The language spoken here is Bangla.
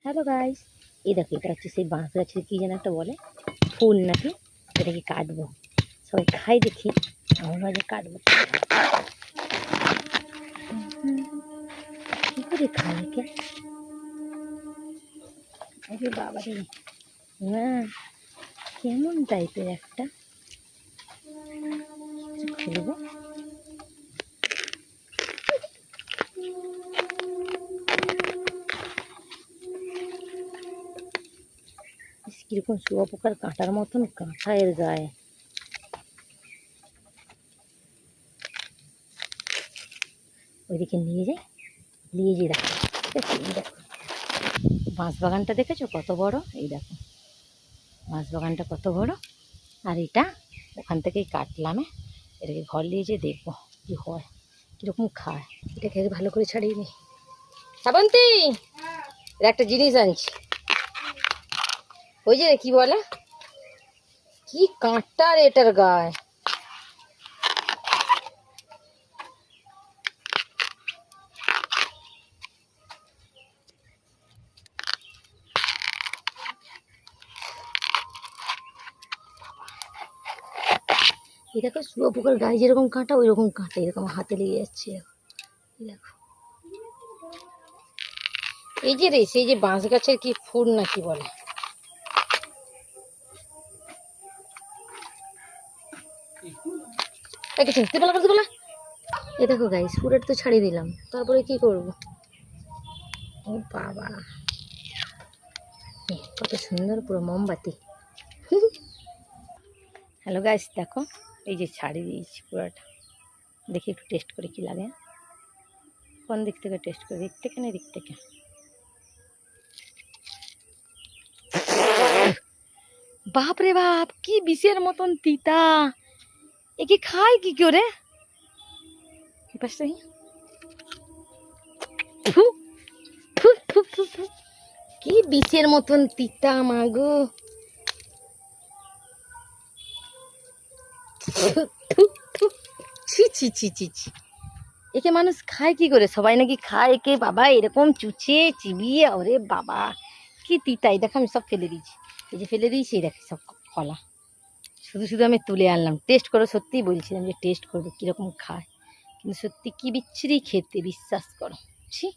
হ্যালো গাইস, এই দেখো এটা হচ্ছে সেই বাঁশ গাছের কি যেন একটা বলে ফুল নাকি, এটাকে কাটবো। সবাই খাই দেখি, আমার মাঝে কাটবো কি করে খায় একে। আরে বাবা রে, হ্যাঁ কেমন টাইপের একটা খুলবো। কিরকম শুয়োপোকার কাঁটার মতন কাঁটা এর গায়ে। ওইদিকে নিয়ে যাই, দেখো ঠিক আছে। এই দেখো বাঁশ বাগানটা দেখেছো কত বড়, এই দেখো বাঁশ বাগানটা কত বড়। আর এটা ওখান থেকেই কাটলাম, এটাকে ঘর নিয়ে যেয়ে দেখবো কি হয়, কিরকম খায়। এটাকে ভালো করে ছাড়িয়ে নি। শ্রাবন্তী, এর একটা জিনিস আনছি, ওই যে কি বলে, কি কাঁটা রে এটার গায়ে। এই দেখো শুয়োপোকার গায়ে যেরকম কাঁটা ওই রকম কাঁটা এরকম হাতে লেগে যাচ্ছে। দেখো এই যে রে, সেই যে বাঁশ গাছের কি ফুল না কি বলে, এই দেখো গাইস পুরোটা তো ছাড়িয়ে দিলাম, তারপরে কি করব। ও বাবা, কত সুন্দর পুরো মোমবাতি। হ্যালো গাইস, দেখো এই যে ছাড়িয়ে দিয়েছি পুরোটা, দেখি একটু টেস্ট করে কি লাগে। কোন দিক থেকে টেস্ট করে, দিক থেকে না দিক থেকে। বাপ রে বাপ, কি বিষের মতন তিতা, এ কি খায় কি করে। কি বিষের মতন তিতা মাগো। ছি ছি ছি ছি ছি, একে মানুষ খায় কি করে, সবাই নাকি খায় একে বাবা, এরকম চুচে চিবিয়ে। ওরে বাবা কি তিতাই, দেখো আমি সব ফেলে দিয়েছি, এই যে ফেলে দিয়েছি, দেখি সব কলা। শুধু শুধু আমি তুলে আনলাম, টেস্ট করো, সত্যিই বলছিলাম যে টেস্ট করবো কীরকম খায়, কিন্তু সত্যি কি বিচ্ছিরি খেতে, বিশ্বাস করো। ছি।